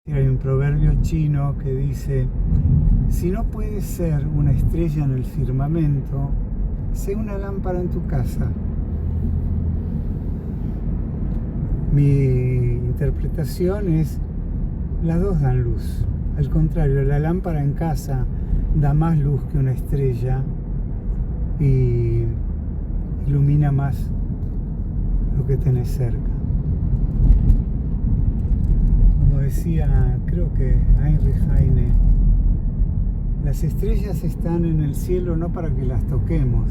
Hay un proverbio chino que dice, si no puedes ser una estrella en el firmamento, sé una lámpara en tu casa. Mi interpretación es, las dos dan luz. Al contrario, la lámpara en casa da más luz que una estrella y ilumina más lo que tenés cerca. Como decía, creo que Heinrich Heine, las estrellas están en el cielo no para que las toquemos,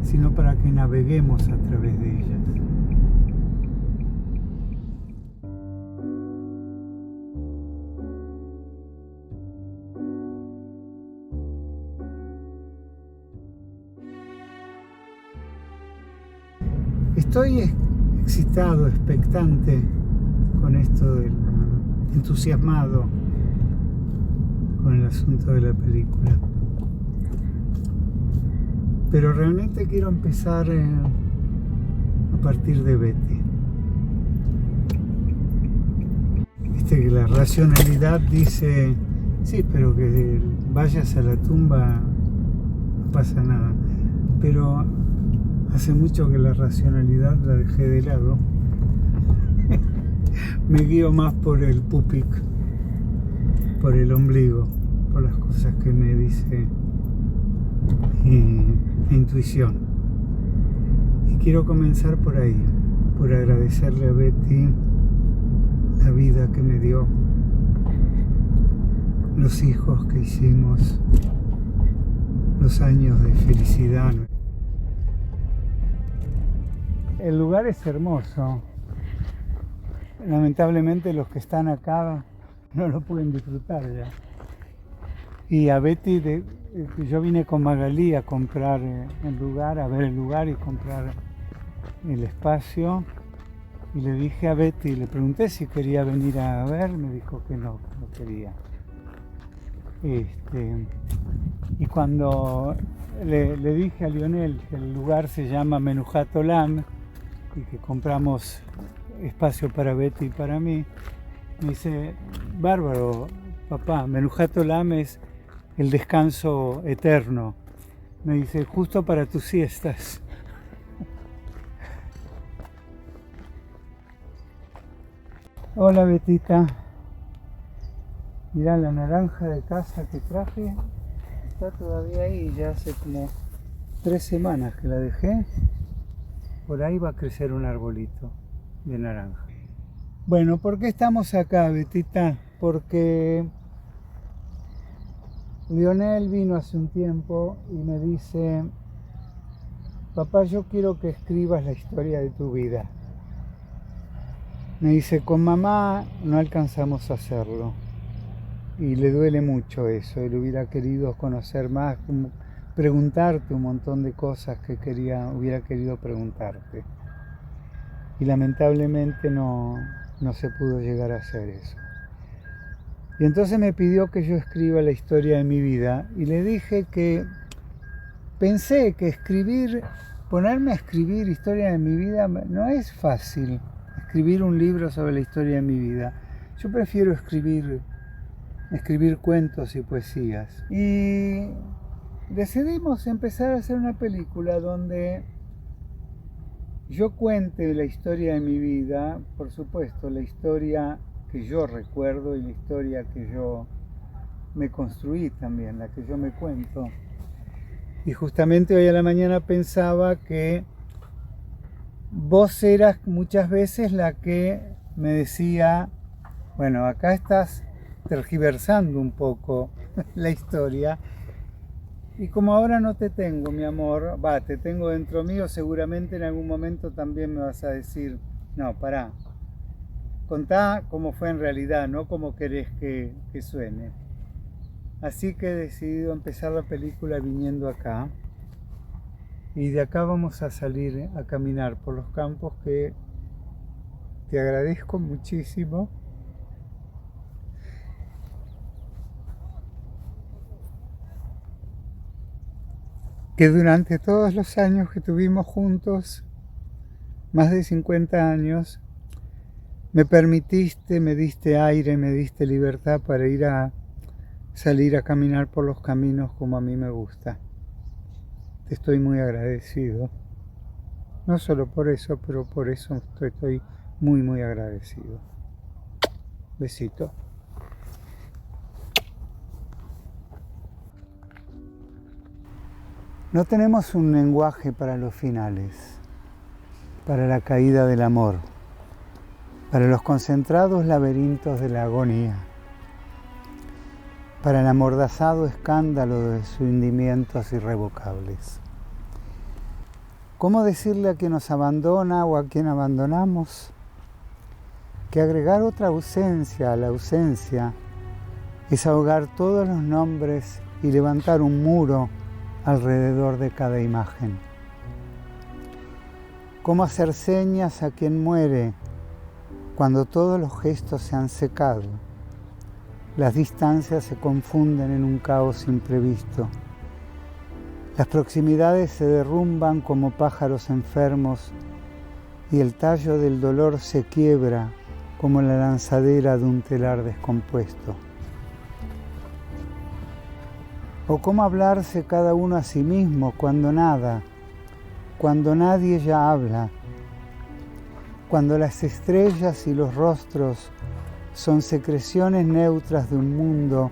sino para que naveguemos a través de ellas. Estoy excitado, expectante con esto entusiasmado con el asunto de la película. Pero realmente quiero empezar a partir de Betty. Viste que la racionalidad dice, sí, pero que vayas a la tumba no pasa nada. Pero hace mucho que la racionalidad la dejé de lado. Me guío más por el pupic, por el ombligo, por las cosas que me dice mi intuición. Y quiero comenzar por ahí, por agradecerle a Betty la vida que me dio, los hijos que hicimos, los años de felicidad. El lugar es hermoso. Lamentablemente los que están acá no lo pueden disfrutar ya. Y a Betty, yo vine con Magalí a comprar el lugar, a ver el lugar y comprar el espacio. Y le dije a Betty, le pregunté si quería venir a ver, me dijo que no quería. Y cuando le dije a Lionel que el lugar se llama Menujat Olam y que compramos espacio para Betty y para mí, me dice, bárbaro, papá, Menujat Olam es el descanso eterno. Me dice, justo para tus siestas. Hola Betita. Mirá la naranja de casa que traje. Está todavía ahí, ya hace como 3 semanas que la dejé. Por ahí va a crecer un arbolito de naranja. Bueno, ¿por qué estamos acá, Betita? Porque Lionel vino hace un tiempo y me dice, papá, yo quiero que escribas la historia de tu vida. Me dice, con mamá no alcanzamos a hacerlo. Y le duele mucho eso. Él hubiera querido conocer más, preguntarte un montón de cosas que hubiera querido preguntarte. Y lamentablemente no se pudo llegar a hacer eso. Y entonces me pidió que yo escriba la historia de mi vida. Y le dije que pensé que ponerme a escribir historia de mi vida no es fácil. Escribir un libro sobre la historia de mi vida. Yo prefiero escribir cuentos y poesías. Y decidimos empezar a hacer una película donde yo cuente la historia de mi vida, por supuesto, la historia que yo recuerdo y la historia que yo me construí también, la que yo me cuento. Y justamente hoy a la mañana pensaba que vos eras muchas veces la que me decía, bueno, acá estás tergiversando un poco la historia. Y como ahora no te tengo, mi amor, te tengo dentro mío, seguramente en algún momento también me vas a decir, no, pará, contá cómo fue en realidad, no como querés que suene. Así que he decidido empezar la película viniendo acá. Y de acá vamos a salir a caminar por los campos que te agradezco muchísimo. Que durante todos los años que tuvimos juntos, más de 50 años, Me permitiste, me diste aire, me diste libertad para salir a caminar por los caminos como a mí me gusta. Te estoy muy agradecido. No solo por eso, pero por eso estoy muy, muy agradecido. Besito. No tenemos un lenguaje para los finales, para la caída del amor, para los concentrados laberintos de la agonía, para el amordazado escándalo de hundimientos irrevocables. ¿Cómo decirle a quien nos abandona o a quien abandonamos que agregar otra ausencia a la ausencia es ahogar todos los nombres y levantar un muro alrededor de cada imagen? ¿Cómo hacer señas a quien muere cuando todos los gestos se han secado? Las distancias se confunden en un caos imprevisto. Las proximidades se derrumban como pájaros enfermos y el tallo del dolor se quiebra como la lanzadera de un telar descompuesto. O cómo hablarse cada uno a sí mismo cuando nadie ya habla, cuando las estrellas y los rostros son secreciones neutras de un mundo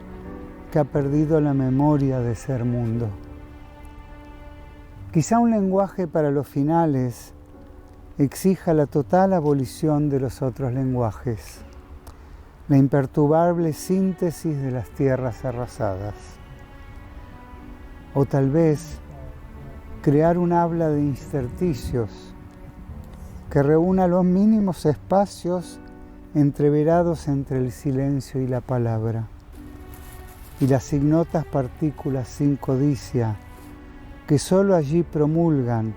que ha perdido la memoria de ser mundo. Quizá un lenguaje para los finales exija la total abolición de los otros lenguajes, la imperturbable síntesis de las tierras arrasadas. O tal vez crear un habla de intersticios que reúna los mínimos espacios entreverados entre el silencio y la palabra, y las ignotas partículas sin codicia que solo allí promulgan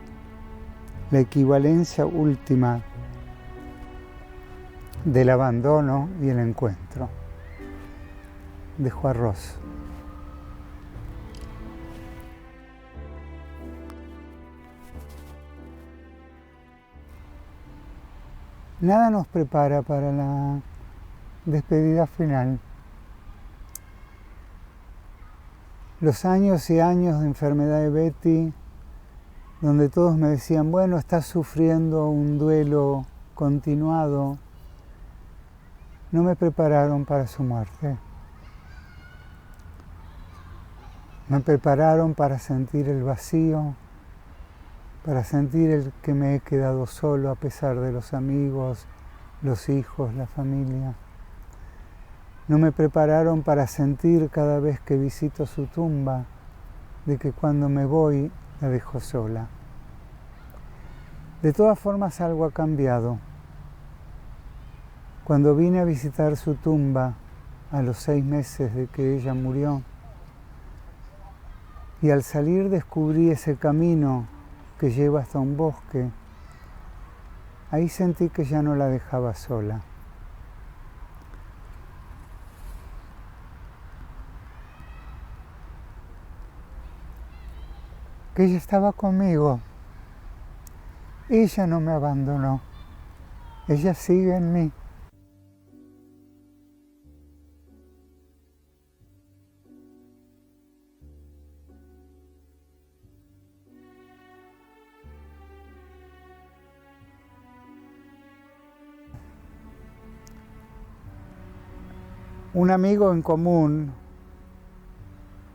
la equivalencia última del abandono y el encuentro. Dejo arroz. Nada nos prepara para la despedida final. Los años y años de enfermedad de Betty, donde todos me decían, bueno, estás sufriendo un duelo continuado, no me prepararon para su muerte. Me prepararon para sentir el vacío, para sentir el que me he quedado solo a pesar de los amigos, los hijos, la familia. No me prepararon para sentir cada vez que visito su tumba de que cuando me voy la dejo sola. De todas formas algo ha cambiado. Cuando vine a visitar su tumba a los 6 meses de que ella murió, y al salir descubrí ese camino que lleva hasta un bosque, ahí sentí que ya no la dejaba sola. Que ella estaba conmigo. Ella no me abandonó. Ella sigue en mí. Un amigo en común,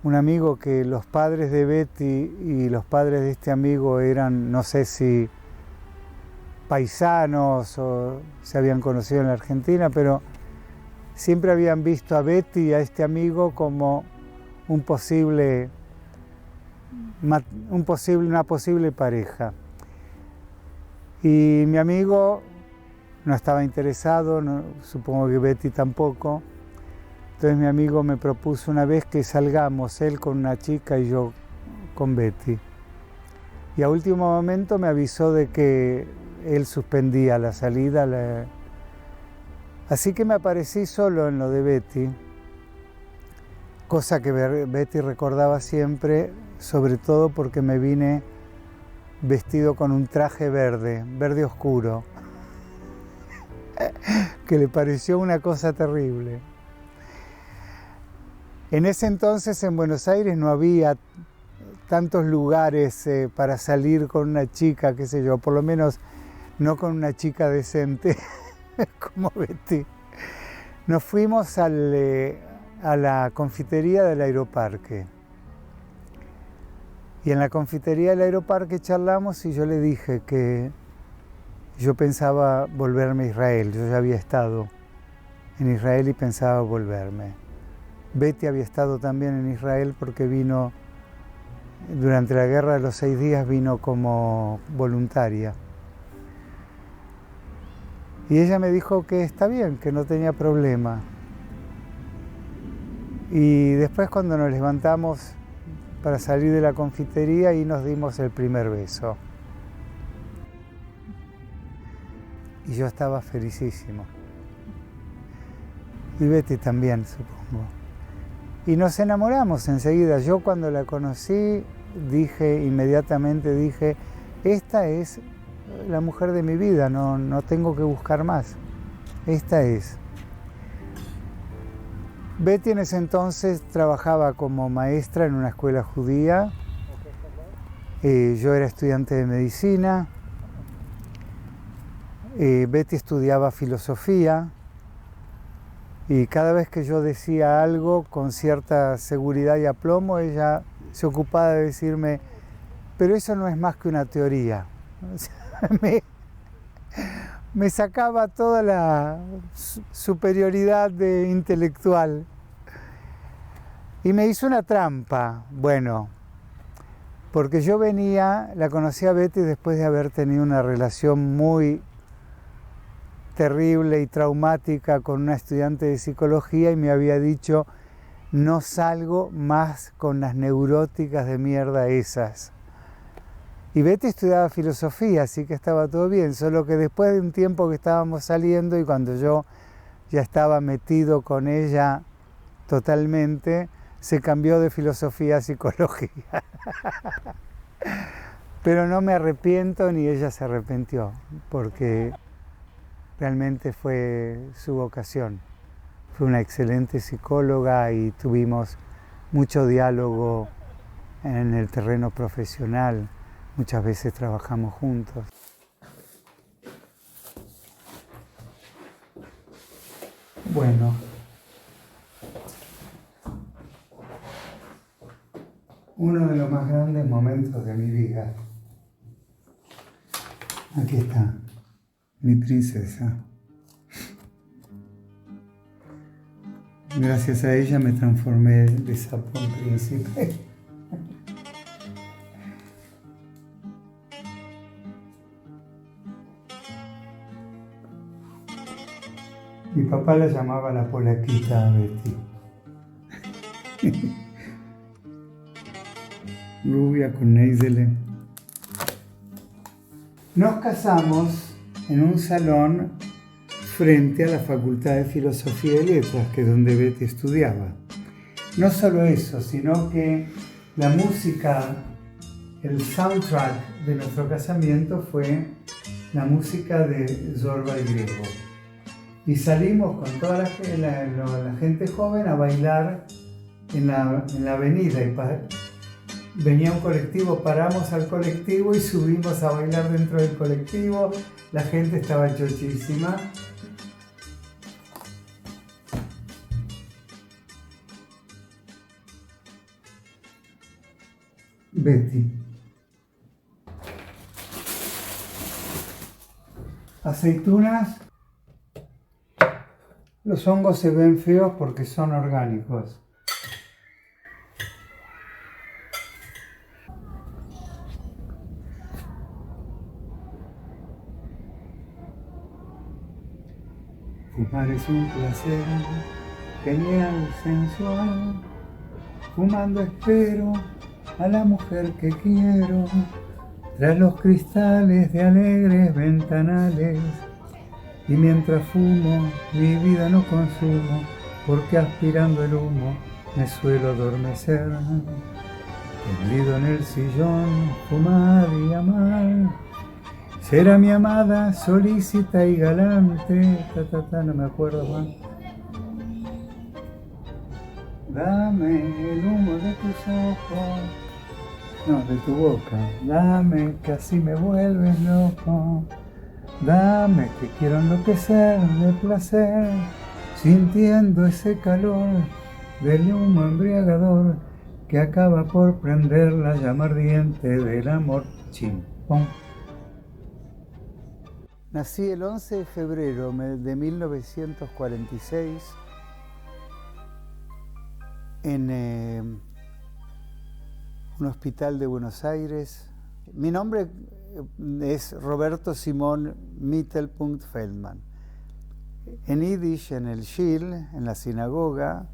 un amigo que los padres de Betty y los padres de este amigo eran, no sé si paisanos o se habían conocido en la Argentina, pero siempre habían visto a Betty y a este amigo como una posible pareja. Y mi amigo no estaba interesado, supongo que Betty tampoco. Entonces mi amigo me propuso una vez que salgamos, él con una chica y yo con Betty. Y a último momento me avisó de que él suspendía la salida. Así que me aparecí solo en lo de Betty, cosa que Betty recordaba siempre, sobre todo porque me vine vestido con un traje verde oscuro, que le pareció una cosa terrible. En ese entonces en Buenos Aires no había tantos lugares para salir con una chica, qué sé yo, por lo menos no con una chica decente como Betty. Nos fuimos a la confitería del Aeroparque. Y en la confitería del Aeroparque charlamos y yo le dije que yo pensaba volverme a Israel. Yo ya había estado en Israel y pensaba volverme. Betty había estado también en Israel porque vino, durante la Guerra de los 6 días, vino como voluntaria. Y ella me dijo que está bien, que no tenía problema. Y después cuando nos levantamos para salir de la confitería y nos dimos el primer beso. Y yo estaba felicísimo. Y Betty también, supongo. Y nos enamoramos enseguida. Yo cuando la conocí inmediatamente dije, esta es la mujer de mi vida, no tengo que buscar más. Esta es. Betty en ese entonces trabajaba como maestra en una escuela judía. Yo era estudiante de medicina. Betty estudiaba filosofía. Y cada vez que yo decía algo con cierta seguridad y aplomo, ella se ocupaba de decirme, pero eso no es más que una teoría. O sea, me sacaba toda la superioridad intelectual. Y me hizo una trampa, bueno, porque yo la conocí a Betty después de haber tenido una relación muy terrible y traumática con una estudiante de psicología y me había dicho, no salgo más con las neuróticas de mierda esas. Y Betty estudiaba filosofía, así que estaba todo bien, solo que después de un tiempo que estábamos saliendo y cuando yo ya estaba metido con ella totalmente, se cambió de filosofía a psicología. Pero no me arrepiento ni ella se arrepintió, porque realmente fue su vocación. Fue una excelente psicóloga y tuvimos mucho diálogo en el terreno profesional. Muchas veces trabajamos juntos. Bueno, uno de los más grandes momentos de mi vida. Aquí está, mi princesa. Gracias a ella me transformé de sapo en príncipe. Mi papá la llamaba la polaquita a Betty. Rubia con Neisele. Nos casamos en un salón frente a la Facultad de Filosofía y Letras, que es donde Betty estudiaba. No solo eso, sino que la música, el soundtrack de nuestro casamiento fue la música de Zorba el Griego. Y salimos con toda la gente joven a bailar en la avenida. Y venía un colectivo, paramos al colectivo y subimos a bailar dentro del colectivo. La gente estaba chochísima. Betty. Aceitunas. Los hongos se ven feos porque son orgánicos. Fumar es un placer genial, sensual. Fumando espero a la mujer que quiero, tras los cristales de alegres ventanales. Y mientras fumo, mi vida no consumo, porque aspirando el humo me suelo adormecer. Tendido en el sillón, fumar y amar, Será mi amada, solícita y galante, no me acuerdo más. Dame el humo de tus ojos, no, de tu boca. Dame que así me vuelves loco. Dame que quiero enloquecer de placer, sintiendo ese calor del humo embriagador que acaba por prender la llama ardiente del amor. Chimpón. Nací el 11 de febrero de 1946 en un hospital de Buenos Aires. Mi nombre es Roberto Simón Mittelpunkt Feldman. En Yiddish, en el Shil, en la sinagoga,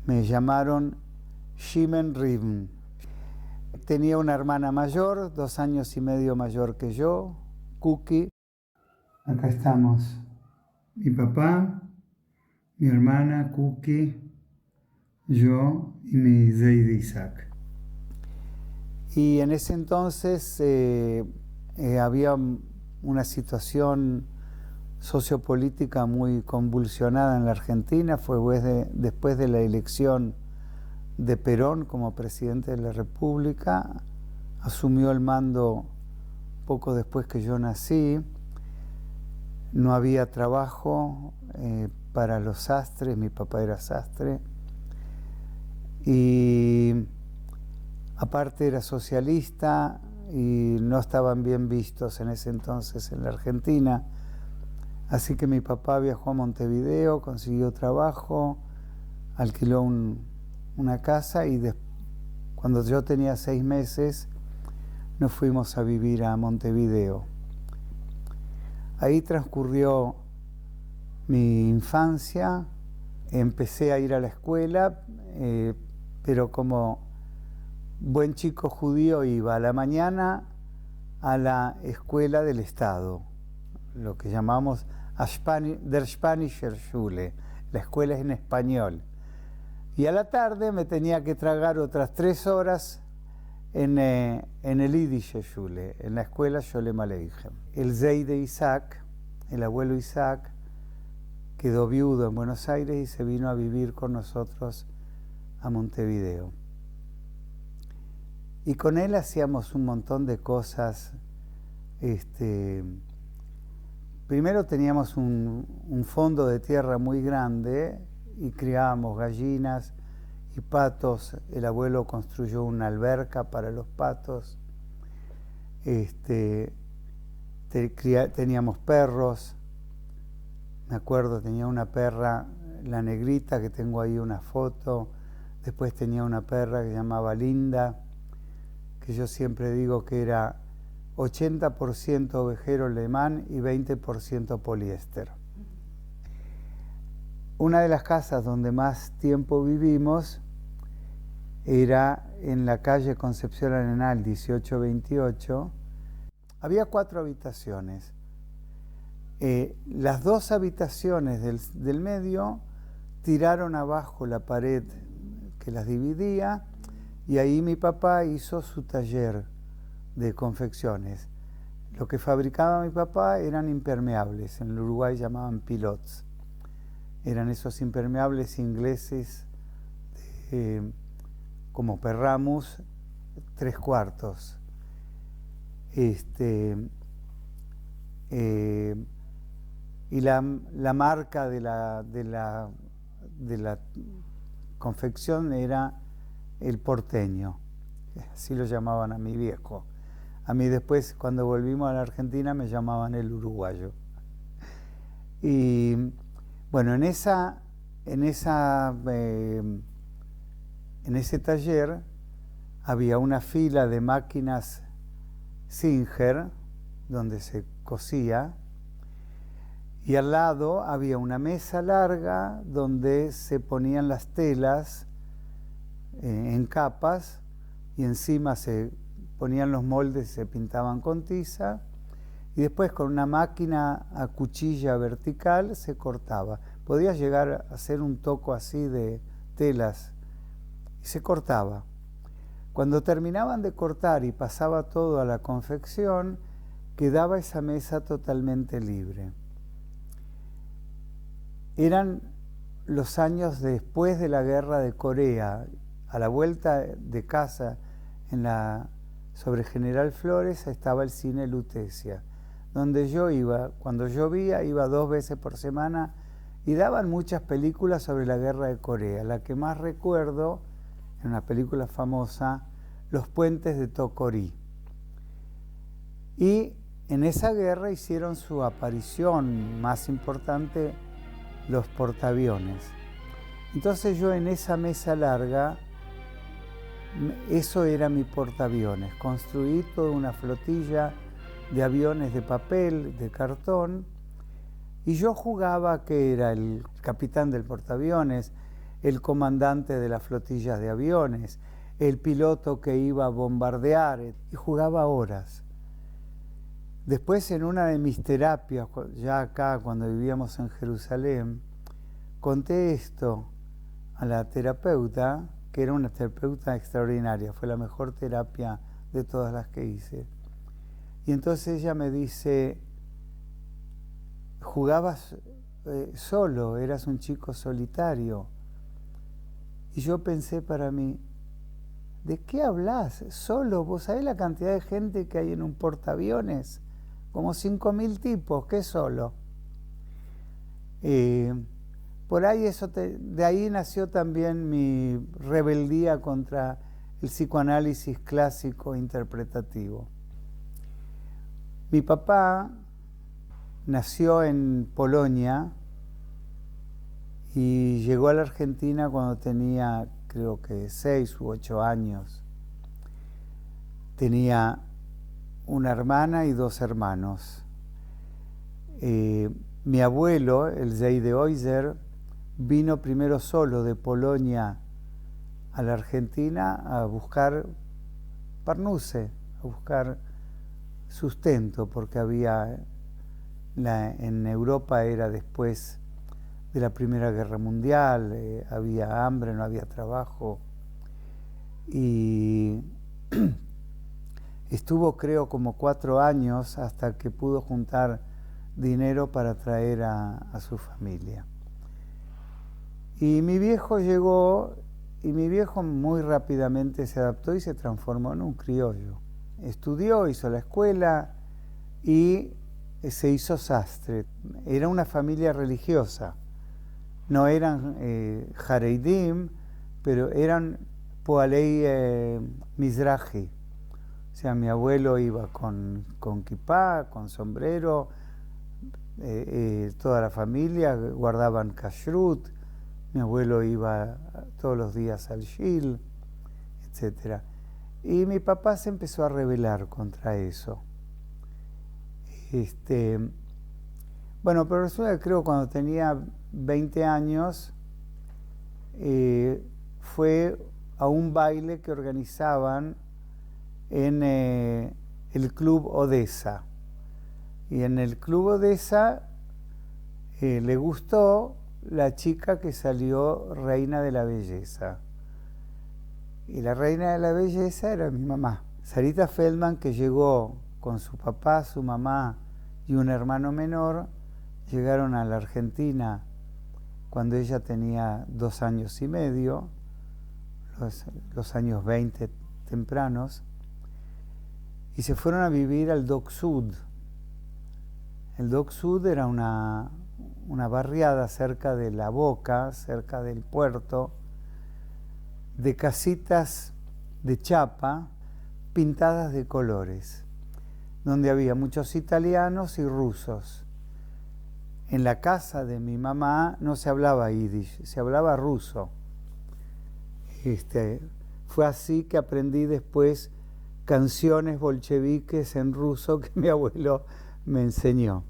me llamaron Shimon Rivn. Tenía una hermana mayor, 2 años y medio mayor que yo, Cookie. Acá estamos, mi papá, mi hermana Cookie, yo y mi Zeide Isaac. Y en ese entonces había una situación sociopolítica muy convulsionada en la Argentina. Fue después de la elección de Perón como presidente de la República. Asumió el mando poco después que yo nací. No había trabajo para los sastres, mi papá era sastre. Y aparte era socialista y no estaban bien vistos en ese entonces en la Argentina. Así que mi papá viajó a Montevideo, consiguió trabajo, alquiló una casa y cuando yo tenía 6 meses nos fuimos a vivir a Montevideo. Ahí transcurrió mi infancia, empecé a ir a la escuela, pero como buen chico judío iba a la mañana a la escuela del Estado, lo que llamamos der Spanischer Schule, la escuela en español. Y a la tarde me tenía que tragar otras 3 horas en el Yiddische Schule, en la escuela Sholem Aleichem. El Zeide Isaac, el abuelo Isaac, quedó viudo en Buenos Aires y se vino a vivir con nosotros a Montevideo. Y con él hacíamos un montón de cosas. Primero teníamos un fondo de tierra muy grande y criábamos gallinas y patos. El abuelo construyó una alberca para los patos. Teníamos perros. Me acuerdo, tenía una perra, la negrita, que tengo ahí una foto. Después tenía una perra que se llamaba Linda, que yo siempre digo que era 80% ovejero alemán y 20% poliéster. Una de las casas donde más tiempo vivimos era en la calle Concepción Arenal 1828. Había 4 habitaciones. Las 2 habitaciones del medio tiraron abajo la pared que las dividía y ahí mi papá hizo su taller de confecciones. Lo que fabricaba mi papá eran impermeables, en el Uruguay llamaban pilots. Eran esos impermeables ingleses como Perramus 3/4. Y la marca de la confección era el porteño, así lo llamaban a mi viejo. A mí después, cuando volvimos a la Argentina, me llamaban el uruguayo. Y bueno, en ese taller había una fila de máquinas Singer, donde se cosía, y al lado había una mesa larga donde se ponían las telas en capas y encima se ponían los moldes y se pintaban con tiza y después con una máquina a cuchilla vertical se cortaba. Podías llegar a hacer un toco así de telas y se cortaba. Cuando terminaban de cortar y pasaba todo a la confección, quedaba esa mesa totalmente libre. Eran los años después de la guerra de Corea, a la vuelta de casa sobre General Flores estaba el cine Lutecia, donde yo iba, cuando llovía, iba 2 veces por semana y daban muchas películas sobre la guerra de Corea. La que más recuerdo, en una película famosa, Los puentes de Tokorí. Y en esa guerra hicieron su aparición más importante los portaaviones. Entonces yo en esa mesa larga, eso era mi portaaviones. Construí toda una flotilla de aviones de papel, de cartón, y yo jugaba que era el capitán del portaaviones, el comandante de las flotillas de aviones, el piloto que iba a bombardear, y jugaba horas. Después, en una de mis terapias, ya acá cuando vivíamos en Jerusalén, conté esto a la terapeuta, que era una terapeuta extraordinaria, fue la mejor terapia de todas las que hice. Y entonces ella me dice, jugabas solo, eras un chico solitario. Y yo pensé para mí, ¿de qué hablas? Solo, ¿vos sabés la cantidad de gente que hay en un portaaviones? Como 5.000 tipos, ¿qué solo? Por ahí de ahí nació también mi rebeldía contra el psicoanálisis clásico interpretativo. Mi papá nació en Polonia y llegó a la Argentina cuando tenía, creo que 6 u 8 años. Tenía una hermana y 2 hermanos. Mi abuelo, el Zei de Oyser, vino primero solo de Polonia a la Argentina a buscar parnuse, a buscar sustento, porque en Europa era después de la Primera Guerra Mundial, había hambre, no había trabajo, y estuvo creo como 4 años hasta que pudo juntar dinero para traer a su familia. Y mi viejo llegó, y mi viejo muy rápidamente se adaptó y se transformó en un criollo. Estudió, hizo la escuela y se hizo sastre. Era una familia religiosa. No eran Hareidim, pero eran Poalei Mizrahi. O sea, mi abuelo iba con kipá, con sombrero, toda la familia guardaban kashrut, mi abuelo iba todos los días al shil, etc. Y mi papá se empezó a rebelar contra eso. Bueno, pero resulta que creo cuando tenía 20 años fue a un baile que organizaban en el Club Odessa. Y en el Club Odessa le gustó la chica que salió reina de la belleza. Y la reina de la belleza era mi mamá, Sarita Feldman, que llegó con su papá, su mamá y un hermano menor. Llegaron a la Argentina cuando ella tenía 2 años y medio, los años 20 tempranos, y se fueron a vivir al Dock Sud. El Dock Sud era una barriada cerca de La Boca, cerca del puerto, de casitas de chapa pintadas de colores, donde había muchos italianos y rusos. En la casa de mi mamá no se hablaba yiddish, se hablaba ruso. Fue así que aprendí después canciones bolcheviques en ruso que mi abuelo me enseñó.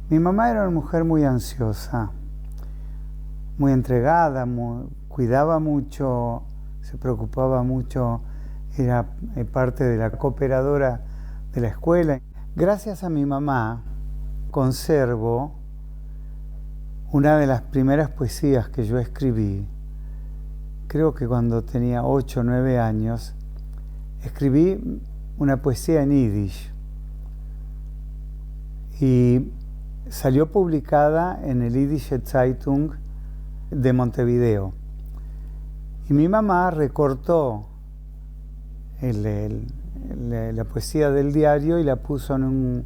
Mi mamá era una mujer muy ansiosa, muy entregada, cuidaba mucho, se preocupaba mucho, era parte de la cooperadora de la escuela. Gracias a mi mamá conservo una de las primeras poesías que yo escribí. Creo que cuando tenía 8 o 9 años, escribí una poesía en yiddish. y salió publicada en el Yiddish Zeitung de Montevideo. Y mi mamá recortó la poesía del diario y la puso en un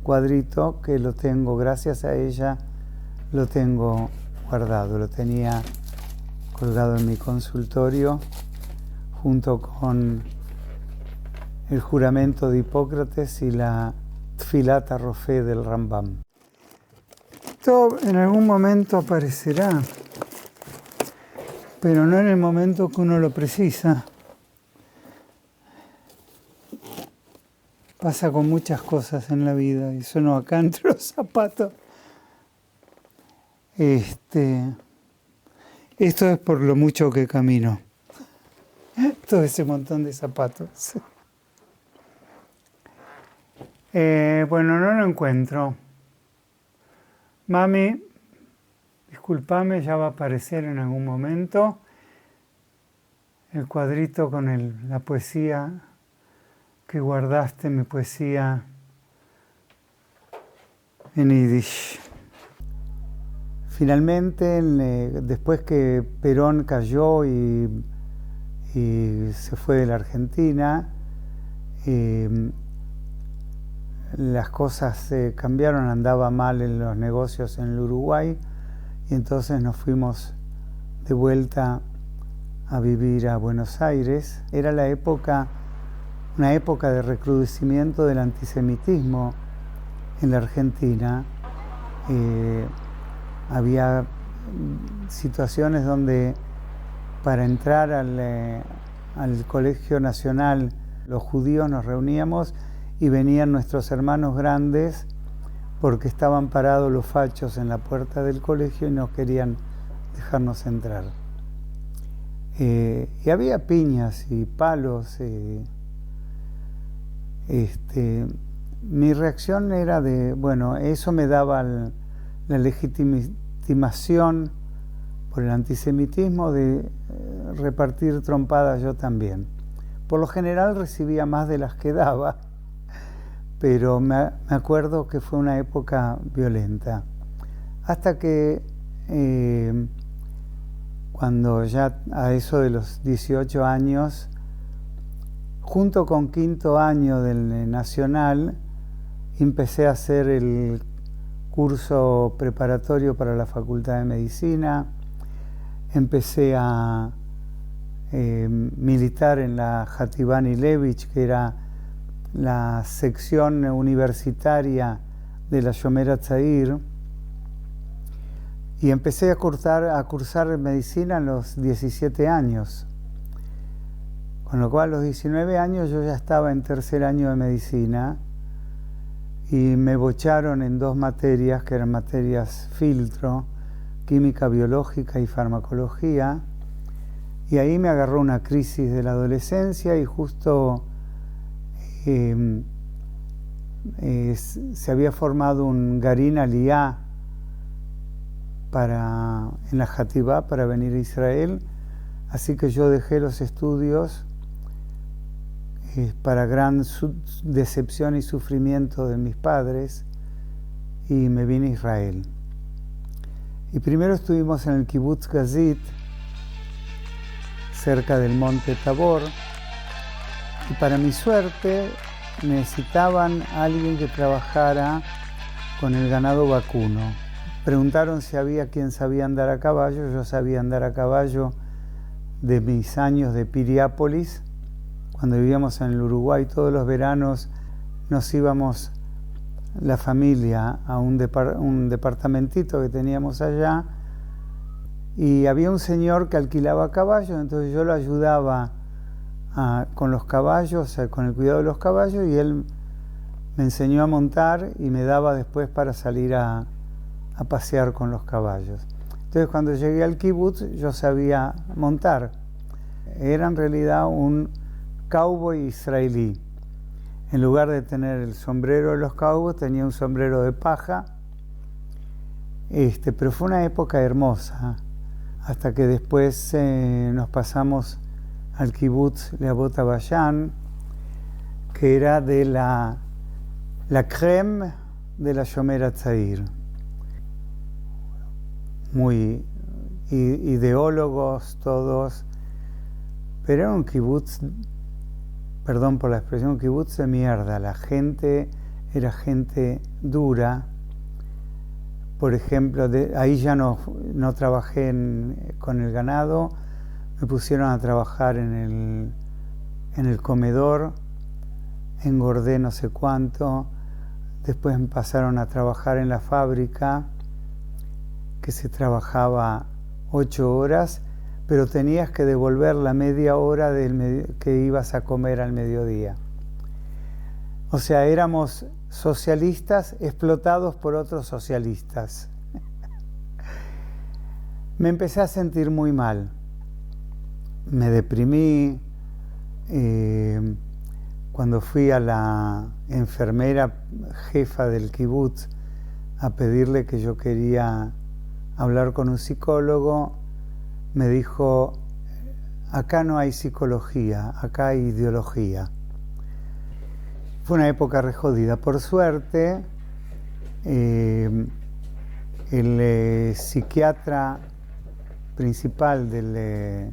cuadrito que lo tengo, gracias a ella, lo tengo guardado. Lo tenía colgado en mi consultorio junto con el juramento de Hipócrates y la Tfilat HaRofé del Rambam. Esto en algún momento aparecerá, pero no en el momento que uno lo precisa. Pasa con muchas cosas en la vida y sueno acá entre los zapatos. Esto es por lo mucho que camino. Todo ese montón de zapatos. Bueno, no lo encuentro. Mami, discúlpame, ya va a aparecer en algún momento el cuadrito con la poesía que guardaste, mi poesía en Yiddish. Finalmente, después que Perón cayó y se fue de la Argentina, las cosas cambiaron, andaba mal en los negocios en el Uruguay y entonces nos fuimos de vuelta a vivir a Buenos Aires. Era una época de recrudecimiento del antisemitismo en la Argentina. Había situaciones donde para entrar al Colegio Nacional los judíos nos reuníamos y venían nuestros hermanos grandes porque estaban parados los fachos en la puerta del colegio y no querían dejarnos entrar. Y había piñas y palos. Mi reacción era eso me daba la legitimación por el antisemitismo de repartir trompadas yo también. Por lo general recibía más de las que daba, pero me acuerdo que fue una época violenta. Hasta que cuando ya a eso de los 18 años, junto con quinto año del Nacional, empecé a hacer el curso preparatorio para la Facultad de Medicina, empecé a militar en la Hativani Levitch, que era la sección universitaria de la Shomer HaTzair, y empecé a cursar medicina a los 17 años. Con lo cual a los 19 años yo ya estaba en tercer año de medicina y me bocharon en 2 materias, que eran materias filtro, química biológica y farmacología, y ahí me agarró una crisis de la adolescencia y justo se había formado un Garin Aliyah en la Hativá para venir a Israel, así que yo dejé los estudios para gran decepción y sufrimiento de mis padres y me vine a Israel. Y primero estuvimos en el Kibbutz Gazit, cerca del monte Tabor, y para mi suerte necesitaban a alguien que trabajara con el ganado vacuno. Preguntaron si había quien sabía andar a caballo. Yo sabía andar a caballo de mis años de Piriápolis, cuando vivíamos en el Uruguay. Todos los veranos nos íbamos la familia a un departamentito que teníamos allá, y había un señor que alquilaba caballos, entonces yo lo ayudaba con los caballos, con el cuidado de los caballos, y él me enseñó a montar y me daba después para salir a pasear con los caballos. Entonces cuando llegué al kibutz yo sabía montar. Era en realidad un cowboy israelí. En lugar de tener el sombrero de los cowboys, tenía un sombrero de paja. Pero fue una época hermosa, hasta que después nos pasamos al kibutz Leavot HaBashan, que era de la crème de la Shomer HaTzair, muy ideólogos todos, pero era un kibutz, perdón por la expresión, un kibutz de mierda. La gente era gente dura. Por ejemplo, ahí ya no trabajé con el ganado, me pusieron a trabajar en el comedor, engordé no sé cuánto, después me pasaron a trabajar en la fábrica, que se trabajaba 8 horas, pero tenías que devolver la media hora que ibas a comer al mediodía. O sea, éramos socialistas explotados por otros socialistas. Me empecé a sentir muy mal. Me deprimí. Cuando fui a la enfermera jefa del kibutz a pedirle que yo quería hablar con un psicólogo, me dijo: acá no hay psicología, acá hay ideología. Fue una época re jodida. Por suerte, el psiquiatra principal de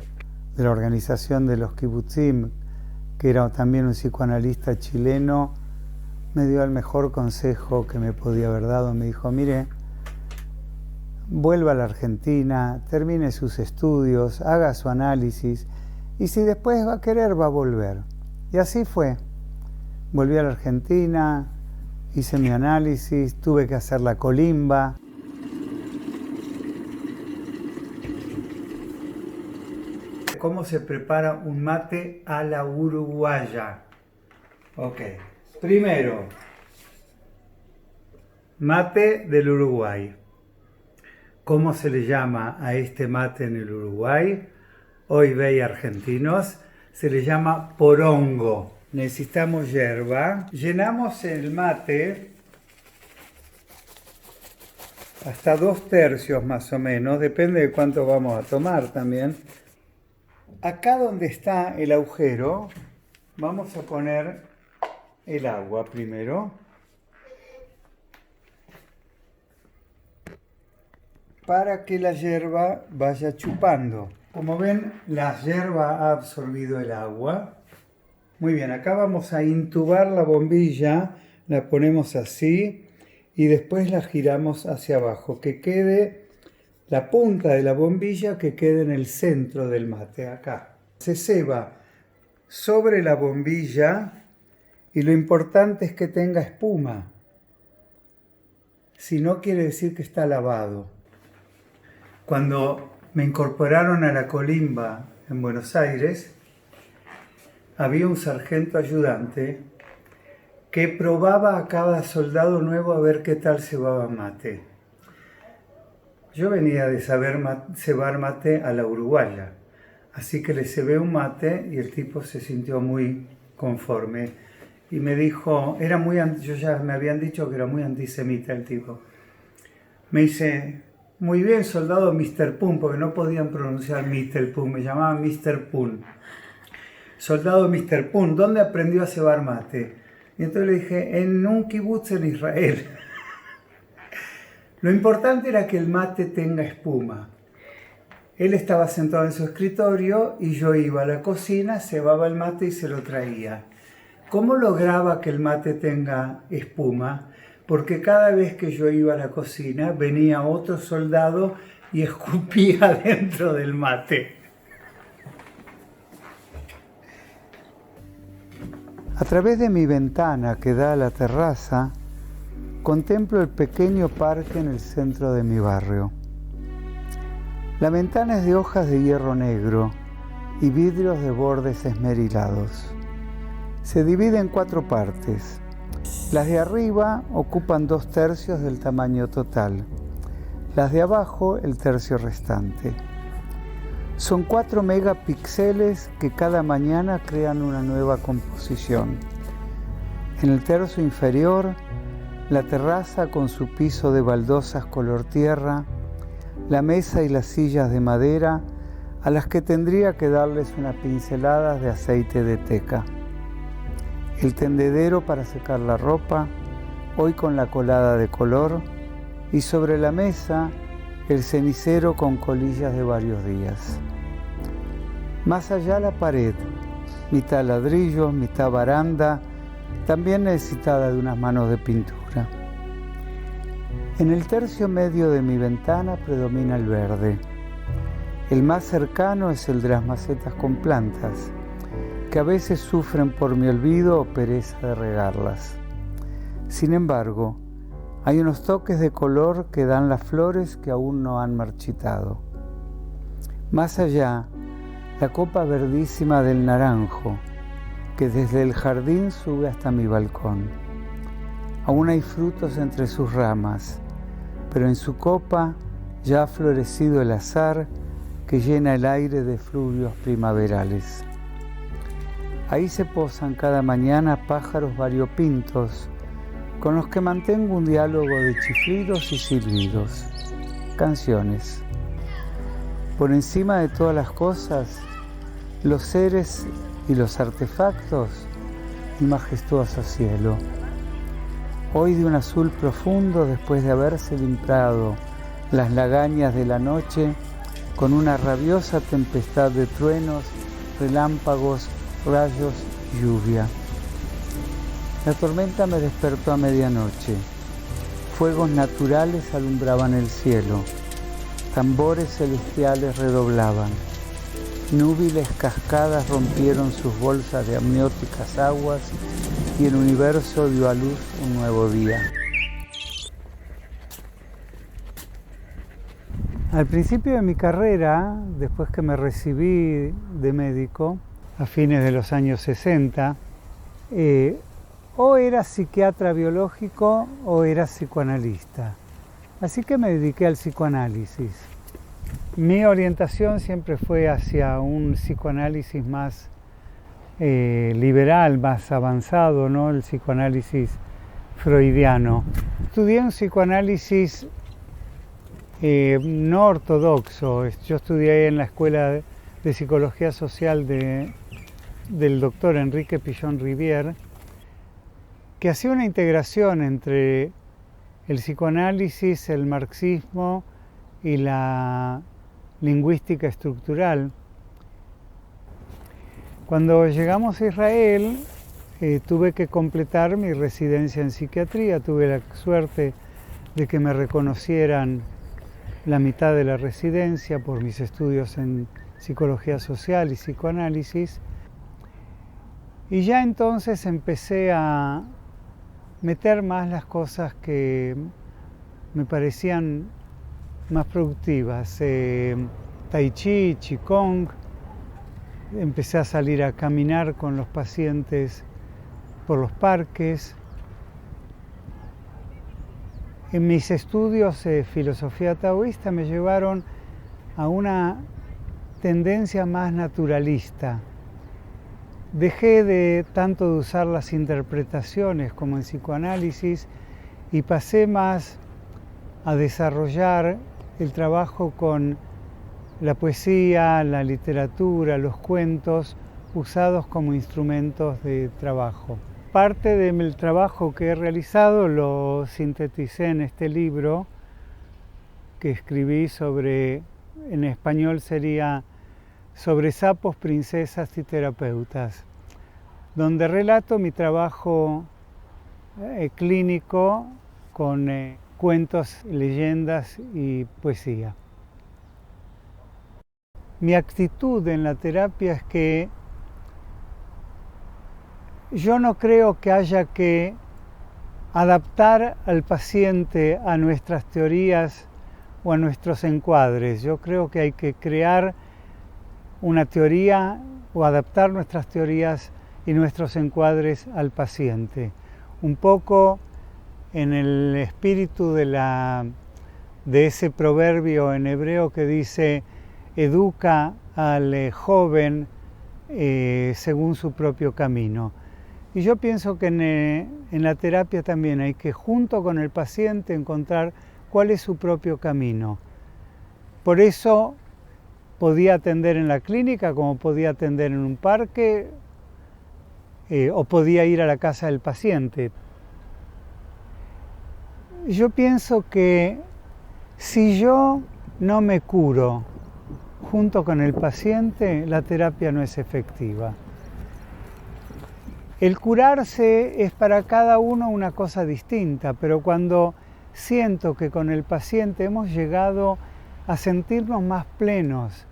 la organización de los kibutzim, que era también un psicoanalista chileno, me dio el mejor consejo que me podía haber dado. Me dijo: mire, vuelva a la Argentina, termine sus estudios, haga su análisis, y si después va a querer, va a volver. Y así fue. Volví a la Argentina, hice mi análisis, tuve que hacer la colimba. ¿Cómo se prepara un mate a la uruguaya? Ok. Primero, mate del Uruguay. ¿Cómo se le llama a este mate en el Uruguay? Hoy ve argentinos, se le llama porongo. Necesitamos yerba. Llenamos el mate hasta 2/3 más o menos, depende de cuánto vamos a tomar también. Acá donde está el agujero, vamos a poner el agua primero. Para que la yerba vaya chupando. Como ven, la yerba ha absorbido el agua. Muy bien, acá vamos a intubar la bombilla, la ponemos así y después la giramos hacia abajo, que quede la punta de la bombilla, que quede en el centro del mate, acá. Se ceba sobre la bombilla y lo importante es que tenga espuma. Si no, quiere decir que está lavado. Cuando me incorporaron a la colimba en Buenos Aires, había un sargento ayudante que probaba a cada soldado nuevo a ver qué tal cebaba mate. Yo venía de saber cebar mate a la uruguaya, así que le cebé un mate y el tipo se sintió muy conforme y me dijo, yo ya me habían dicho que era muy antisemita el tipo. Me dice: muy bien, soldado Mr. Pun, porque no podían pronunciar Mr. Pun, me llamaban Mr. Pun. Soldado Mr. Pun, ¿dónde aprendió a cebar mate? Y entonces le dije: en un kibutz en Israel. Lo importante era que el mate tenga espuma. Él estaba sentado en su escritorio y yo iba a la cocina, cebaba el mate y se lo traía. ¿Cómo lograba que el mate tenga espuma? Porque cada vez que yo iba a la cocina venía otro soldado y escupía dentro del mate. A través de mi ventana que da a la terraza, contemplo el pequeño parque en el centro de mi barrio. La ventana es de hojas de hierro negro y vidrios de bordes esmerilados. Se divide en 4 partes. Las de arriba ocupan 2/3 del tamaño total. Las de abajo, el tercio restante. Son 4 megapíxeles que cada mañana crean una nueva composición. En el tercio inferior, la terraza con su piso de baldosas color tierra, la mesa y las sillas de madera a las que tendría que darles unas pinceladas de aceite de teca. El tendedero para secar la ropa, hoy con la colada de color, y sobre la mesa el cenicero con colillas de varios días. Más allá la pared, mitad ladrillos, mitad baranda, también necesitada de unas manos de pintura. En el tercio medio de mi ventana predomina el verde. El más cercano es el de las macetas con plantas, que a veces sufren por mi olvido o pereza de regarlas. Sin embargo, hay unos toques de color que dan las flores que aún no han marchitado. Más allá, la copa verdísima del naranjo, que desde el jardín sube hasta mi balcón. Aún hay frutos entre sus ramas, pero en su copa ya ha florecido el azahar que llena el aire de fluvios primaverales. Ahí se posan cada mañana pájaros variopintos, con los que mantengo un diálogo de chiflidos y silbidos, canciones. Por encima de todas las cosas, los seres y los artefactos, el majestuoso cielo. Hoy de un azul profundo después de haberse limpiado las lagañas de la noche con una rabiosa tempestad de truenos, relámpagos, rayos y lluvia. La tormenta me despertó a medianoche. Fuegos naturales alumbraban el cielo. Tambores celestiales redoblaban. Núbiles cascadas rompieron sus bolsas de amnióticas aguas y el universo dio a luz un nuevo día. Al principio de mi carrera, después que me recibí de médico, a fines de los años 60, o era psiquiatra biológico o era psicoanalista. Así que me dediqué al psicoanálisis. Mi orientación siempre fue hacia un psicoanálisis más liberal, más avanzado, ¿no? El psicoanálisis freudiano. Estudié un psicoanálisis no ortodoxo. Yo estudié en la Escuela de Psicología Social del doctor Enrique Pillon Rivière, que hacía una integración entre el psicoanálisis, el marxismo y la lingüística estructural. Cuando llegamos a Israel, tuve que completar mi residencia en psiquiatría. Tuve la suerte de que me reconocieran la mitad de la residencia por mis estudios en psicología social y psicoanálisis. Y ya entonces empecé a meter más las cosas que me parecían más productivas. Tai Chi, Qigong. Empecé a salir a caminar con los pacientes por los parques. En mis estudios de filosofía taoísta me llevaron a una tendencia más naturalista. Dejé de tanto de usar las interpretaciones como en psicoanálisis y pasé más a desarrollar el trabajo con la poesía, la literatura, los cuentos usados como instrumentos de trabajo. Parte del trabajo que he realizado lo sinteticé en este libro que escribí sobre, en español sería sobre sapos, princesas y terapeutas, donde relato mi trabajo clínico con cuentos, leyendas y poesía. Mi actitud en la terapia es que yo no creo que haya que adaptar al paciente a nuestras teorías o a nuestros encuadres. Yo creo que hay que crear una teoría o adaptar nuestras teorías y nuestros encuadres al paciente. Un poco en el espíritu de ese proverbio en hebreo que dice: educa al joven según su propio camino. Y yo pienso que en la terapia también hay que, junto con el paciente, encontrar cuál es su propio camino. Por eso podía atender en la clínica, como podía atender en un parque, o podía ir a la casa del paciente. yo pienso que si yo no me curo junto con el paciente, la terapia no es efectiva. El curarse es para cada uno una cosa distinta, pero cuando siento que con el paciente hemos llegado a sentirnos más plenos,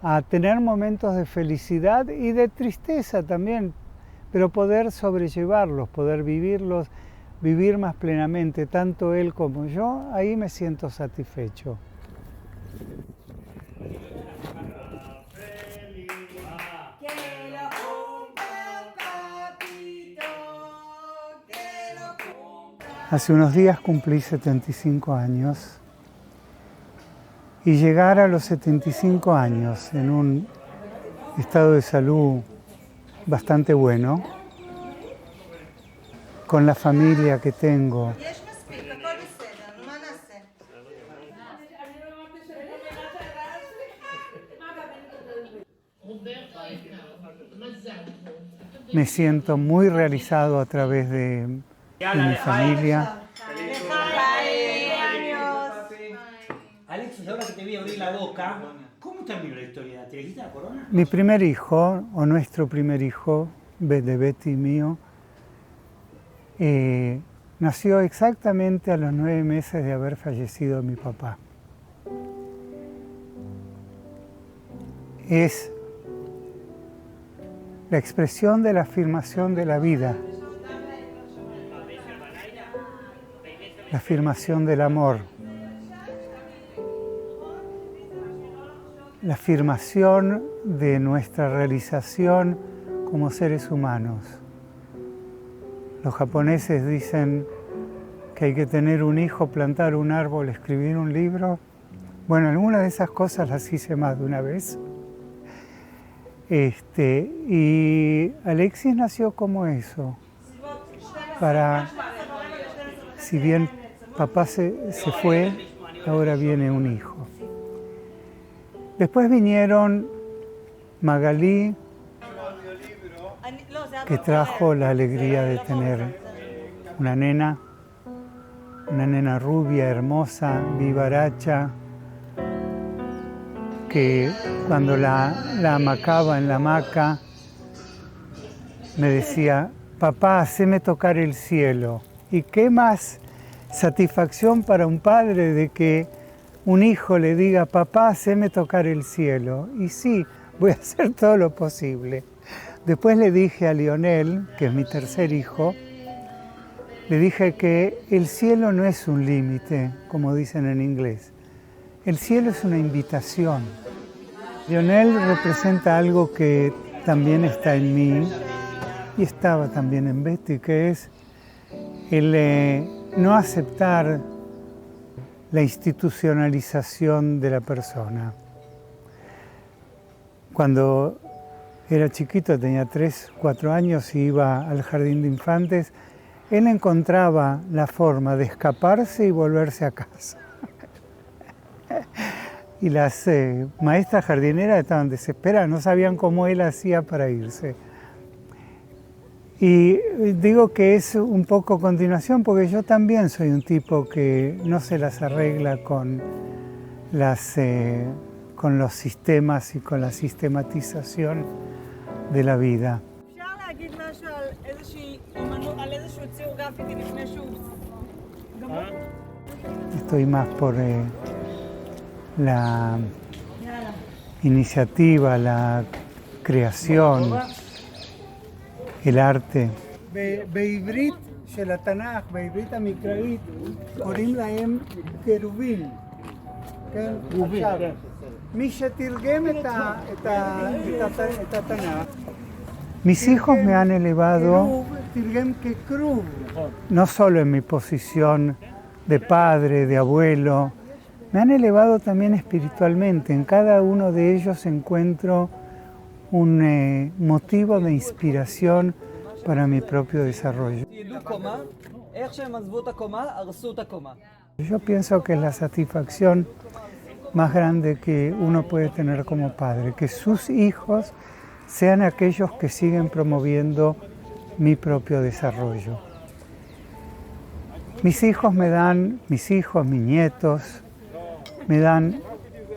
a tener momentos de felicidad y de tristeza también, pero poder sobrellevarlos, poder vivirlos, vivir más plenamente, tanto él como yo, ahí me siento satisfecho. Hace unos días cumplí 75 años y llegar a los 75 años en un estado de salud bastante bueno, con la familia que tengo, me siento muy realizado a través de mi familia. Alexis, ahora que te vi abrir la boca, ¿cómo terminó la historia? ¿Te dijiste la corona? Mi primer hijo, o nuestro primer hijo, de Betty y mío, nació exactamente a los 9 meses de haber fallecido mi papá. Es la expresión de la afirmación de la vida, la afirmación del amor, la afirmación de nuestra realización como seres humanos. Los japoneses dicen que hay que tener un hijo, plantar un árbol, escribir un libro. Bueno, algunas de esas cosas las hice más de una vez. Y Alexis nació como eso, si bien papá se fue, ahora viene un hijo. Después vinieron Magalí, que trajo la alegría de tener una nena rubia, hermosa, vivaracha, que cuando la amacaba en la hamaca me decía: papá, haceme tocar el cielo. ¿Y qué más satisfacción para un padre de que un hijo le diga: papá, haceme tocar el cielo? Y sí, voy a hacer todo lo posible. Después le dije a Lionel, que es mi tercer hijo, le dije que el cielo no es un límite, como dicen en inglés. El cielo es una invitación. Lionel representa algo que también está en mí y estaba también en Betty, que es el no aceptar la institucionalización de la persona. Cuando era chiquito, tenía 3, 4 años y iba al jardín de infantes, él encontraba la forma de escaparse y volverse a casa. Y las maestras jardineras estaban desesperadas, no sabían cómo él hacía para irse. Y digo que es un poco continuación porque yo también soy un tipo que no se las arregla con los sistemas y con la sistematización de la vida. Estoy más por la iniciativa, la creación, el arte. בעברית של התנ"ך, בעברית המקראית, קוראים להם קרובים. כן? עכשיו, מי שתרגם את התנ"ך, mis hijos me han elevado no solo en mi posición de padre, de abuelo, me han elevado también espiritualmente. En cada uno de ellos encuentro un motivo de inspiración para mi propio desarrollo. Yo pienso que es la satisfacción más grande que uno puede tener como padre, que sus hijos sean aquellos que siguen promoviendo mi propio desarrollo. Mis hijos, mis nietos, me dan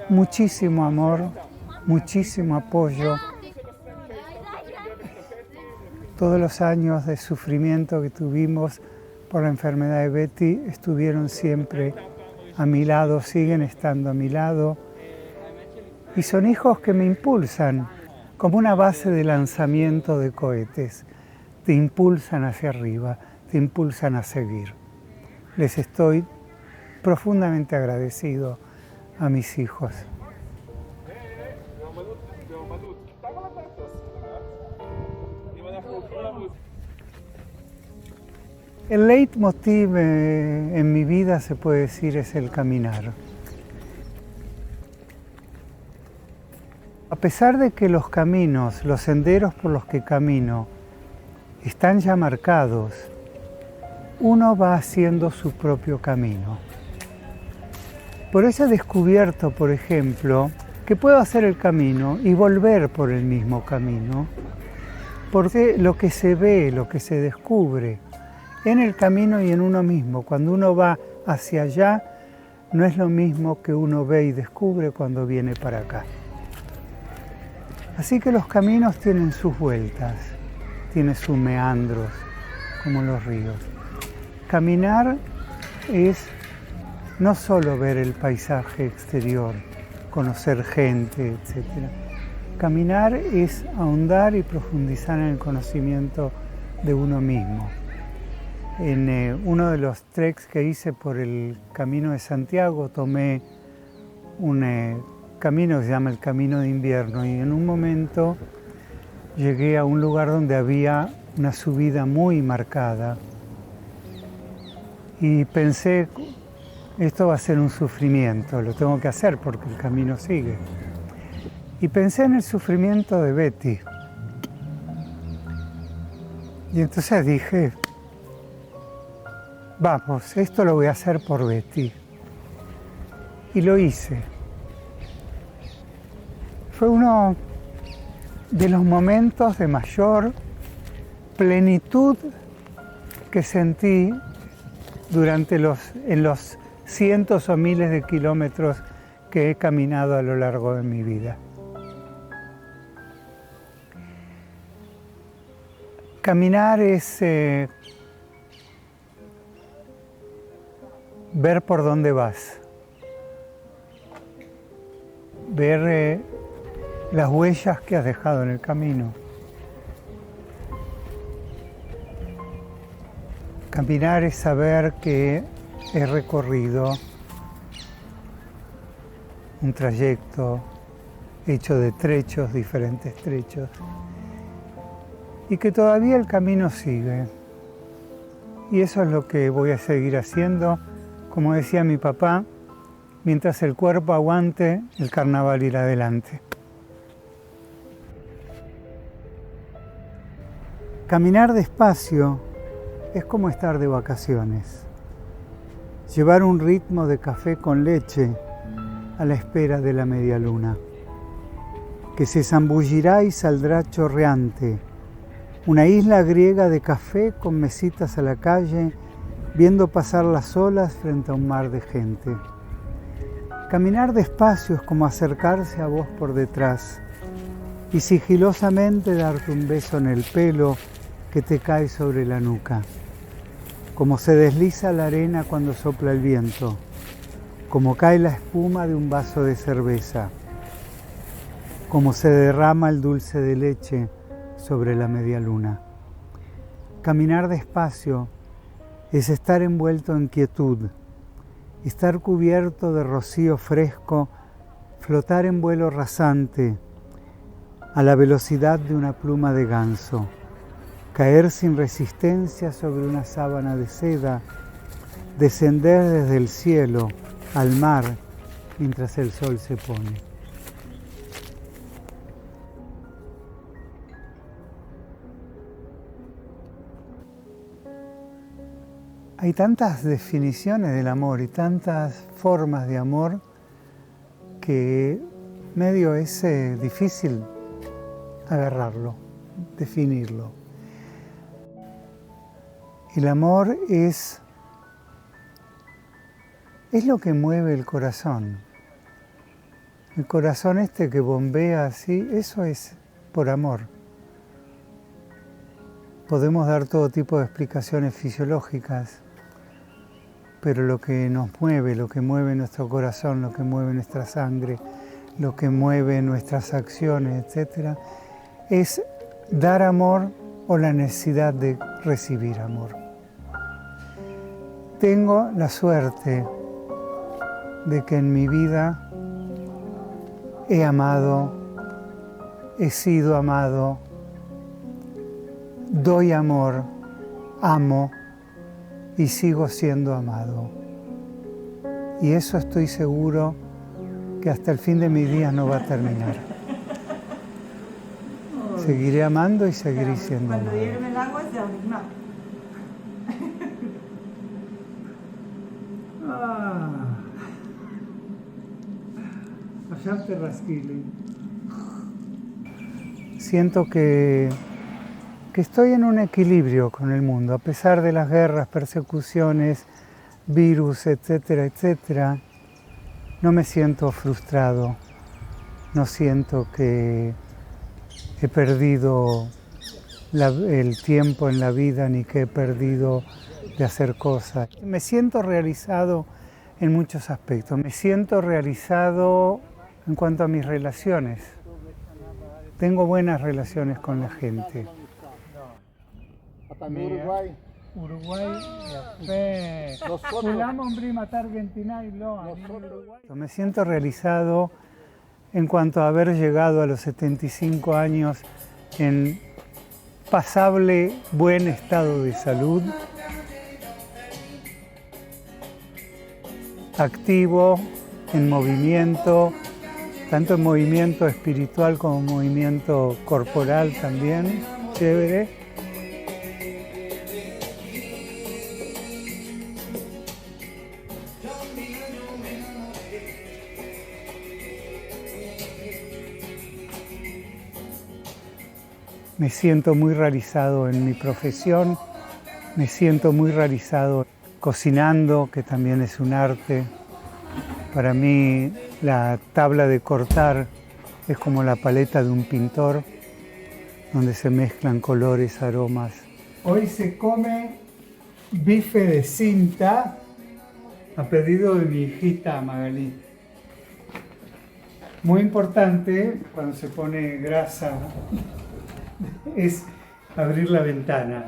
muchísimo amor, muchísimo apoyo. Todos los años de sufrimiento que tuvimos por la enfermedad de Betty estuvieron siempre a mi lado, siguen estando a mi lado. Y son hijos que me impulsan, como una base de lanzamiento de cohetes. Te impulsan hacia arriba, te impulsan a seguir. Les estoy profundamente agradecido a mis hijos. El leitmotiv en mi vida, se puede decir, es el caminar. A pesar de que los caminos, los senderos por los que camino, están ya marcados, uno va haciendo su propio camino. Por eso he descubierto, por ejemplo, que puedo hacer el camino y volver por el mismo camino, porque lo que se ve, lo que se descubre en el camino y en uno mismo, cuando uno va hacia allá, no es lo mismo que uno ve y descubre cuando viene para acá. Así que los caminos tienen sus vueltas, tienen sus meandros, como los ríos. Caminar es no solo ver el paisaje exterior, conocer gente, etc. Caminar es ahondar y profundizar en el conocimiento de uno mismo. En uno de los treks que hice por el Camino de Santiago tomé un camino que se llama el Camino de Invierno y en un momento llegué a un lugar donde había una subida muy marcada y pensé, esto va a ser un sufrimiento, lo tengo que hacer porque el camino sigue. Y pensé en el sufrimiento de Betty. Y entonces dije, vamos, esto lo voy a hacer por Betty. Y lo hice. Fue uno de los momentos de mayor plenitud que sentí en los cientos o miles de kilómetros que he caminado a lo largo de mi vida. Caminar es ver por dónde vas, ver las huellas que has dejado en el camino. Caminar es saber que he recorrido un trayecto hecho de trechos, diferentes trechos, y que todavía el camino sigue. Y eso es lo que voy a seguir haciendo. Como decía mi papá, mientras el cuerpo aguante, el carnaval irá adelante. Caminar despacio es como estar de vacaciones. Llevar un ritmo de café con leche a la espera de la media luna, que se zambullirá y saldrá chorreante. Una isla griega de café con mesitas a la calle, viendo pasar las olas frente a un mar de gente. Caminar despacio es como acercarse a vos por detrás y sigilosamente darte un beso en el pelo que te cae sobre la nuca. Como se desliza la arena cuando sopla el viento, como cae la espuma de un vaso de cerveza, como se derrama el dulce de leche sobre la media luna. Caminar despacio es estar envuelto en quietud, estar cubierto de rocío fresco, flotar en vuelo rasante, a la velocidad de una pluma de ganso, caer sin resistencia sobre una sábana de seda, descender desde el cielo al mar mientras el sol se pone. Hay tantas definiciones del amor y tantas formas de amor que medio es difícil agarrarlo, definirlo. El amor es es lo que mueve el corazón. El corazón este que bombea así, eso es por amor. Podemos dar todo tipo de explicaciones fisiológicas, pero lo que nos mueve, lo que mueve nuestro corazón, lo que mueve nuestra sangre, lo que mueve nuestras acciones, etc., es dar amor o la necesidad de recibir amor. Tengo la suerte de que en mi vida he amado, he sido amado, doy amor, amo y sigo siendo amado. Y eso estoy seguro que hasta el fin de mis días no va a terminar. Seguiré amando y seguiré siendo amado. Cuando hierve el agua es de orinar. Siento que estoy en un equilibrio con el mundo, a pesar de las guerras, persecuciones, virus, etcétera, etcétera. No me siento frustrado, no siento que he perdido el tiempo en la vida ni que he perdido de hacer cosas. Me siento realizado en muchos aspectos. Me siento realizado en cuanto a mis relaciones. Tengo buenas relaciones con la gente. Uruguay. Me siento realizado en cuanto a haber llegado a los 75 años en pasable buen estado de salud, activo, en movimiento, tanto en movimiento espiritual como en movimiento corporal también, chévere. Me siento muy realizado en mi profesión, me siento muy realizado cocinando, que también es un arte. Para mí la tabla de cortar es como la paleta de un pintor, donde se mezclan colores, aromas. Hoy se come bife de cinta a pedido de mi hijita Magalí. Muy importante cuando se pone grasa es abrir la ventana.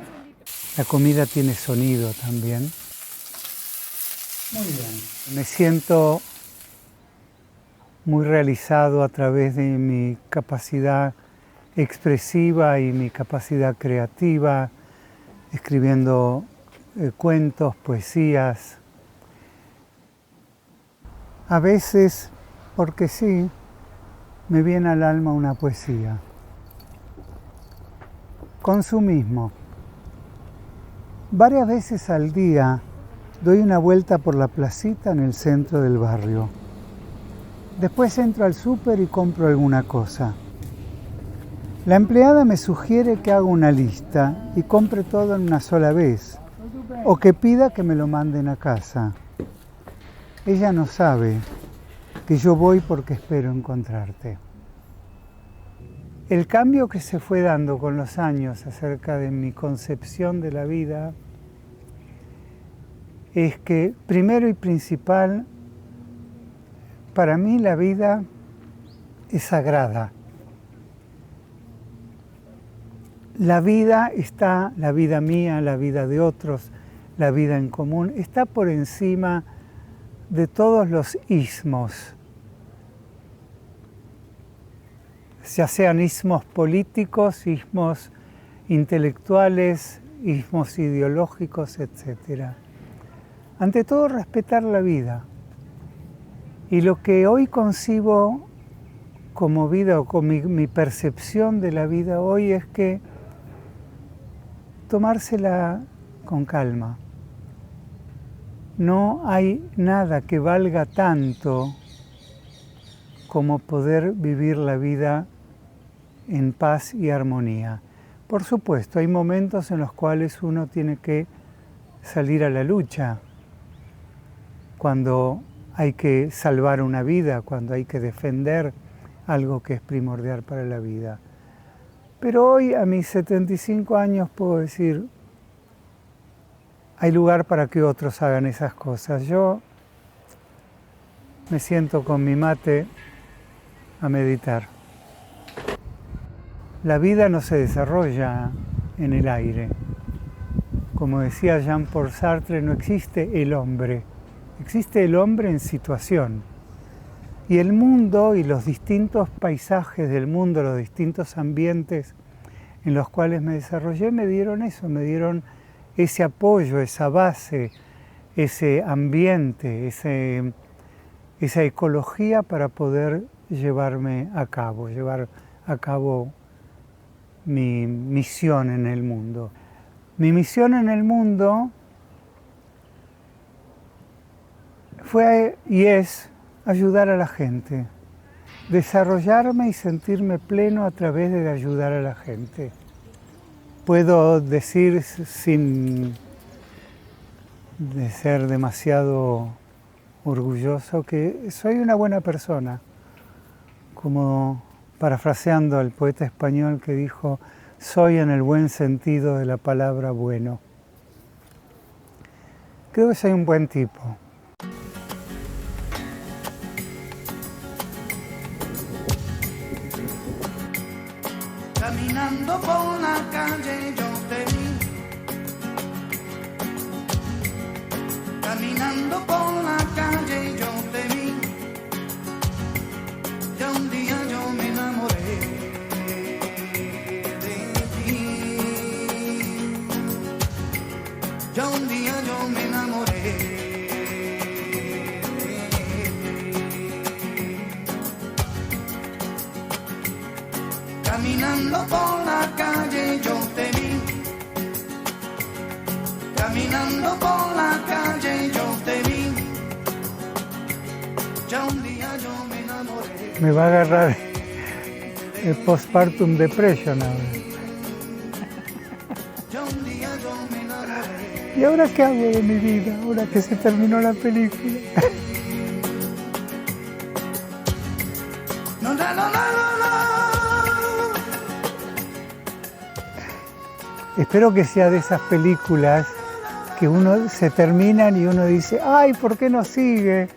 La comida tiene sonido también. Muy bien. Me siento muy realizado a través de mi capacidad expresiva y mi capacidad creativa, escribiendo cuentos, poesías. A veces, porque sí, me viene al alma una poesía. Consumismo. Varias veces al día doy una vuelta por la placita en el centro del barrio. Después entro al súper y compro alguna cosa. La empleada me sugiere que haga una lista y compre todo en una sola vez, o que pida que me lo manden a casa. Ella no sabe que yo voy porque espero encontrarte. El cambio que se fue dando con los años acerca de mi concepción de la vida es que, primero y principal, para mí la vida es sagrada. La vida está, la vida mía, la vida de otros, la vida en común, está por encima de todos los ismos, ya sean ismos políticos, ismos intelectuales, ismos ideológicos, etc. Ante todo, respetar la vida. Y lo que hoy concibo como vida, o con mi percepción de la vida hoy, es que tomársela con calma. No hay nada que valga tanto como poder vivir la vida en paz y armonía. Por supuesto, hay momentos en los cuales uno tiene que salir a la lucha, cuando hay que salvar una vida, cuando hay que defender algo que es primordial para la vida. Pero hoy, a mis 75 años, puedo decir, hay lugar para que otros hagan esas cosas. Yo me siento con mi mate a meditar. La vida no se desarrolla en el aire. Como decía Jean-Paul Sartre, no existe el hombre, existe el hombre en situación. Y el mundo y los distintos paisajes del mundo, los distintos ambientes en los cuales me desarrollé, me dieron eso, me dieron ese apoyo, esa base, ese ambiente, esa ecología para poder llevar a cabo mi misión en el mundo. Mi misión en el mundo fue y es ayudar a la gente, desarrollarme y sentirme pleno a través de ayudar a la gente. Puedo decir sin de ser demasiado orgulloso que soy una buena persona, como parafraseando al poeta español que dijo: soy en el buen sentido de la palabra bueno. Creo que soy un buen tipo. Caminando por la calle yo te vi. Caminando por la calle yo te vi. Ya un día yo me enamoré de ti. Ya un día yo me enamoré de ti. Caminando por la calle yo te vi. Caminando por la calle yo te vi. Ya un día yo me enamoré. Me va a agarrar el postpartum depression ahora. Ya un día yo me enamoré. ¿Y ahora qué hago de mi vida? Ahora que se terminó la película. No, no, no, no, no. Espero que sea de esas películas que uno se terminan y uno dice: ¡ay, ¿por qué no sigue?